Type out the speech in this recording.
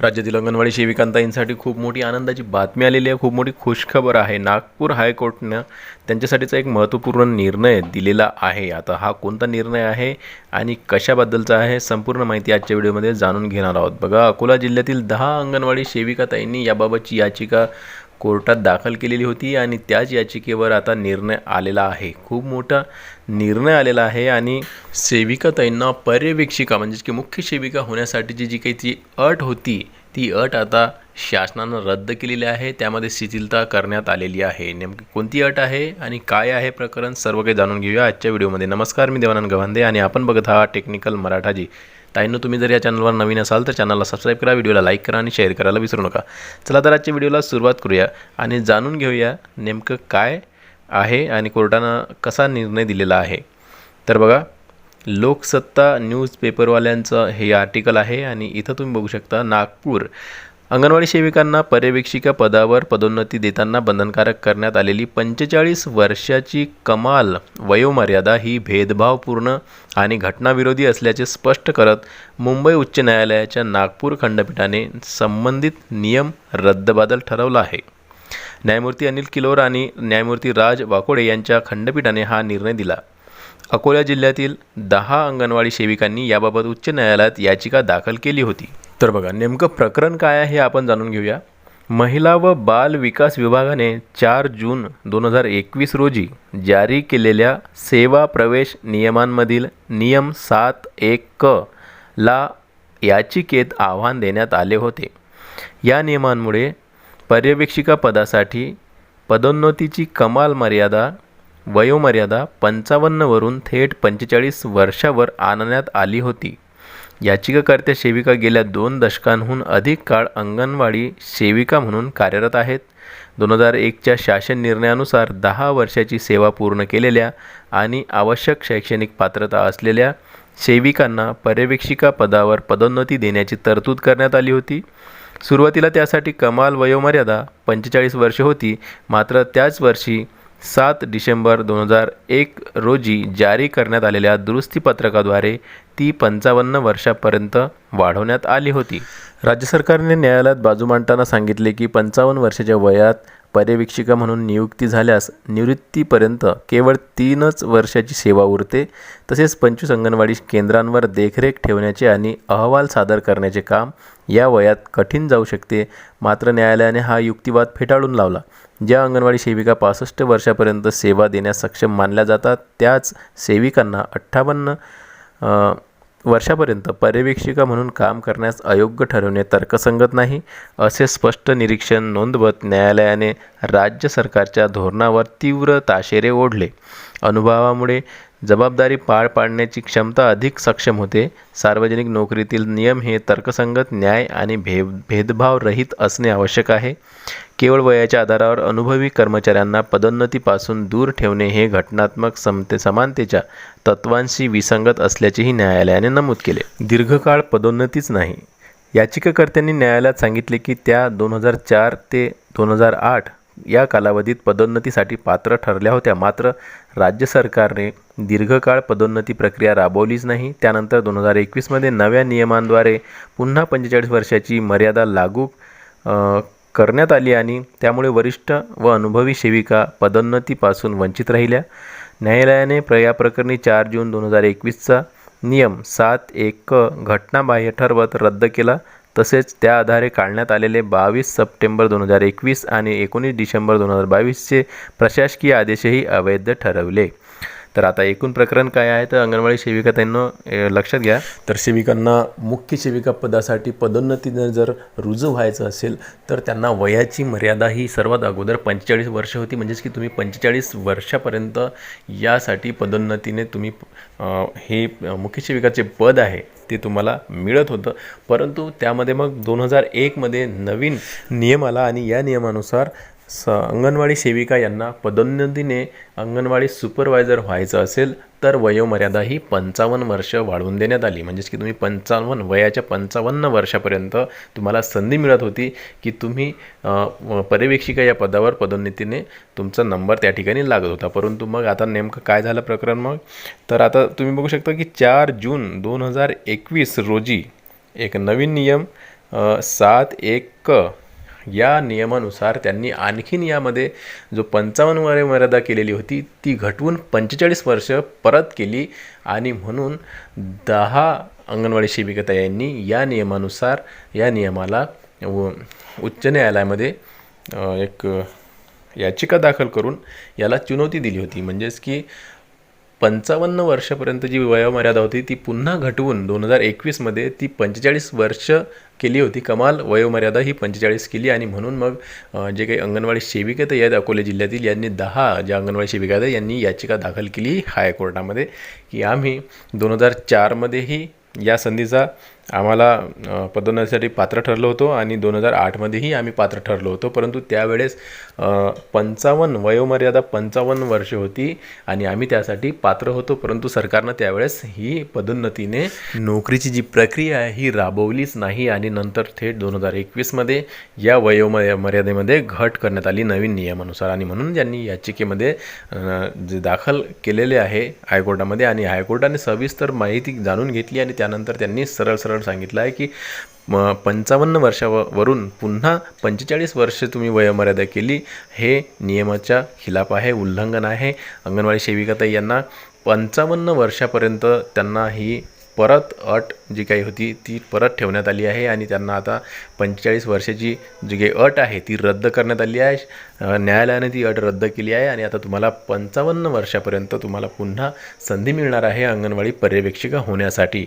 राज्यातील अंगणवाडी सेविकांताईंसाठी खूप मोठी आनंदाची बातमी आलेली आहे. खूप मोठी खुशखबर आहे. नागपूर हायकोर्टनं त्यांच्यासाठीचा एक महत्त्वपूर्ण निर्णय दिलेला आहे. आता हा कोणता निर्णय आहे आणि कशाबद्दलचा आहे, संपूर्ण माहिती आजच्या व्हिडिओमध्ये जाणून घेणार आहोत. बघा, अकोला जिल्ह्यातील 10 अंगणवाडी सेविकाताईंनी याबाबतची याचिका कोर्टात दाखल केलेली होती आणि त्याच याचिकेवर आता निर्णय आलेला आहे. खूप मोठा निर्णय आलेला आहे आणि सेविकाताईंना पर्यवेक्षिका म्हणजेच की मुख्य सेविका होण्यासाठीची जी काही ती अट होती, ती अट आता शासनानं रद्द केलेली आहे. त्यामध्ये शिथिलता करण्यात आलेली आहे. नेमकी कोणती अट आहे आणि काय आहे प्रकरण, सर्व काही जाणून घेऊया आजच्या व्हिडिओमध्ये. नमस्कार, मी देवानंद गव्हांदे आणि आपण बघत आहात टेक्निकल मराठाजी. ताईंनो, तुम्ही जर या चॅनलवर नवीन असाल तर चॅनलला सबस्क्राईब करा, व्हिडिओला लाईक करा आणि शेअर करायला विसरू नका. चला तर आजच्या व्हिडिओला सुरुवात करूया आणि जाणून घेऊया नेमकं काय आहे आणि कोर्टानं कसा निर्णय दिलेला आहे. तर बघा, लोकसत्ता न्यूजपेपरवाल्यांचं हे आर्टिकल आहे आणि इथं तुम्ही बघू शकता, नागपूर अंगणवाडी सेविकांना पर्यवेक्षिका पदावर पदोन्नती देताना बंधनकारक करण्यात आलेली 45 वर्षाची कमाल वयोमर्यादा ही भेदभावपूर्ण आणि घटनाविरोधी असल्याचे स्पष्ट करत मुंबई उच्च न्यायालयाच्या नागपूर खंडपीठाने संबंधित नियम रद्दबातल ठरवला आहे. न्यायमूर्ती अनिल किलोर आणि न्यायमूर्ती राज वाकोडे यांच्या खंडपीठाने हा निर्णय दिला. अकोला जिल्ह्यातील 10 अंगणवाडी सेविकांनी याबाबत उच्च न्यायालयात याचिका दाखल केली होती. तर बघा, नेमकं प्रकरण काय आहे हे आपण जाणून घेऊया. महिला व बाल विकास विभागाने 4 जून 2021 रोजी जारी केलेल्या सेवा प्रवेश नियमांमधील नियम 7(1) क ला याचिकेत आव्हान देण्यात आले होते. या नियमांमुळे पर्यवेक्षिका पदासाठी पदोन्नतीची कमाल वयोमर्यादा 55 वरून थेट 45 वर्षावर आणण्यात आली होती. याचिकाकर्त्या सेविका गेल्या 2 दशकांहून अधिक काळ अंगणवाडी सेविका म्हणून कार्यरत आहेत. 2001च्या शासन निर्णयानुसार 10 वर्षाची सेवा पूर्ण केलेल्या आणि आवश्यक शैक्षणिक पात्रता असलेल्या सेविकांना पर्यवेक्षिका पदावर पदोन्नती देण्याची तरतूद करण्यात आली होती. सुरुवातीला त्यासाठी कमाल वयोमर्यादा 45 वर्षे होती, मात्र त्याच वर्षी 7 डिसेंबर 2001 रोजी जारी करण्यात आलेल्या दुरुस्तीपत्रकाद्वारे ती 55 वर्षापर्यंत वाढवण्यात आली होती. राज्य सरकारने न्यायालयात बाजू मांडताना सांगितले की 55 वर्षाच्या वयात पर्यवेक्षिका म्हणून नियुक्ती झाल्यास निवृत्तीपर्यंत केवळ 3च वर्षाची सेवा उरते. तसेच 25 अंगणवाडी केंद्रांवर देखरेख ठेवण्याचे आणि अहवाल सादर करण्याचे काम या वयात कठीण जाऊ शकते. मात्र न्यायालयाने हा युक्तिवाद फेटाळून लावला. ज्या अंगणवाडी सेविका 65 वर्षापर्यंत सेवा देण्यास सक्षम मानल्या जातात, त्याच सेविकांना 58 वर्षापर्यंत पर्यवेक्षिका म्हणून काम करण्यास अयोग्य ठरवणे तर्कसंगत नाही, असे स्पष्ट निरीक्षण नोंदवत न्यायालयाने राज्य सरकारच्या धोरणावर तीव्र ताशेरे ओढले. अनुभवामुळे जबाबदारी पार पाडण्याची क्षमता अधिक सक्षम होते. सार्वजनिक नोकरीतील नियम हे तर्कसंगत, न्याय आणि भेदभाव रहित असणे आवश्यक आहे. केवळ वयाच्या आधारावर अनुभवी कर्मचाऱ्यांना पदोन्नतीपासून दूर ठेवणे हे घटनात्मक समानतेच्या तत्वांशी विसंगत असल्याचेही न्यायालयाने नमूद केले. दीर्घकाळ पदोन्नतीच नाही. याचिकाकर्त्यांनी न्यायालयात सांगितले की त्या 2004 ते 2008 या कालावधीत पदोन्नतीसाठी पात्र ठरल्या होत्या, मात्र राज्य सरकारने दीर्घकाळ पदोन्नती प्रक्रिया राबवलीच नाही. त्यानंतर 2021मध्ये नव्या नियमांद्वारे पुन्हा 45 वर्षाची मर्यादा लागू करण्यात आली आणि त्यामुळे वरिष्ठ व अनुभवी सेविका पदोन्नतीपासून वंचित राहिल्या. न्यायालयाने या प्रकरणी 4 जून 2021चा नियम 7(1) क घटनाबाह्य ठरवत रद्द केला. तसेच त्या आधारे काढण्यात आलेले 22 सप्टेंबर 2021 आणि 19 डिसेंबर 2022चे प्रशासकीय आदेशही अवैध ठरवले. तर आता एकूण प्रकरण काय आहे, तर अंगणवाडी सेविका त्यांना लक्षात घ्या. तर सेविकांना मुख्य सेविका पदासाठी पदोन्नतीने जर रुजू व्हायचं असेल तर त्यांना वयाची मर्यादा ही सर्वात अगोदर 45 वर्ष होती. म्हणजेच की तुम्ही 45 वर्षापर्यंत यासाठी पदोन्नतीने तुम्ही हे मुख्य सेविकाचे पद आहे ते तुम्हाला मिळत होतं. परंतु त्यामध्ये मग 2001मध्ये नवीन नियम आला आणि या नियमानुसार अंगणवाडी सेविका यांना पदोन्नतीने अंगणवाडी सुपरवायझर व्हायचं असेल तर वयोमर्यादा ही 55 वर्ष वाढवून देण्यात आली. म्हणजेच की तुम्ही वयाच्या 55 वर्षापर्यंत तुम्हाला संधी मिळत होती की तुम्ही पर्यवेक्षिका या पदावर पदोन्नतीने तुमचा नंबर त्या ठिकाणी लागत होता. परंतु मग आता नेमकं काय झालं प्रकरण मग, तर आता तुम्ही बघू शकता की 4 जून 2021 रोजी एक नवीन नियम 7(1) या नियमानुसार त्यांनी आणखीन यामध्ये जो 55 वयोमर्यादा केलेली होती ती घटवून 45 वर्ष परत केली आणि म्हणून 10 अंगणवाडी सेविका यांनी या नियमानुसार या नियमाला उच्च न्यायालयामध्ये एक याचिका दाखल करून याला चुनौती दिली होती. म्हणजेच की 55 वर्षापर्यंत जी वयोमर्यादा होती ती पुन्हा घटवून 2021 मध्ये ती 45 वर्ष केली होती. कमाल वयोमर्यादा ही 45 केली आणि म्हणून मग जे काही अंगणवाडी सेविका आहेत अकोला जिल्ह्यातील यांनी 10 ज्या अंगणवाडी सेविका आहेत यांनी याचिका दाखल केली हायकोर्टामध्ये की आम्ही 2004 मध्येही या संधीचा आम्हाला पदोन्नतीसाठी पात्र ठरलो होतो आणि 2008 मध्येही आम्ही पात्र ठरलो होतो, परंतु त्यावेळेस 55 वयोमर्यादा 55 वर्ष होती आणि आम्ही त्यासाठी पात्र होतो, परंतु सरकारनं त्यावेळेस ही पदोन्नतीने नोकरीची जी प्रक्रिया आहे ही राबवलीच नाही आणि नंतर थेट 2021 मध्ये या वयोमर्यादेमध्ये घट करण्यात आली नवीन नियमानुसार आणि म्हणून ज्यांनी याचिकेमध्ये जे दाखल केलेले आहे हायकोर्टामध्ये आणि हायकोर्टाने सविस्तर माहिती जाणून घेतली आणि त्यानंतर त्यांनी सरळ सांगितलं आहे की 55 वर्षावरून पुन्हा 45 वर्ष तुम्ही वयोमर्यादा केली हे नियमाच्या खिलाफ आहे, उल्लंघन आहे. अंगणवाडी सेविका यांना 55 वर्षापर्यंत त्यांना ही परत अट जी काही होती ती परत ठेवण्यात आली आहे आणि त्यांना आता 45 वर्षाची जी काही अट आहे ती रद्द करण्यात आली आहे. न्यायालयाने ती अट रद्द केली आहे आणि आता तुम्हाला 55 वर्षापर्यंत तुम्हाला पुन्हा संधी मिळणार आहे अंगणवाडी पर्यवेक्षिका होण्यासाठी.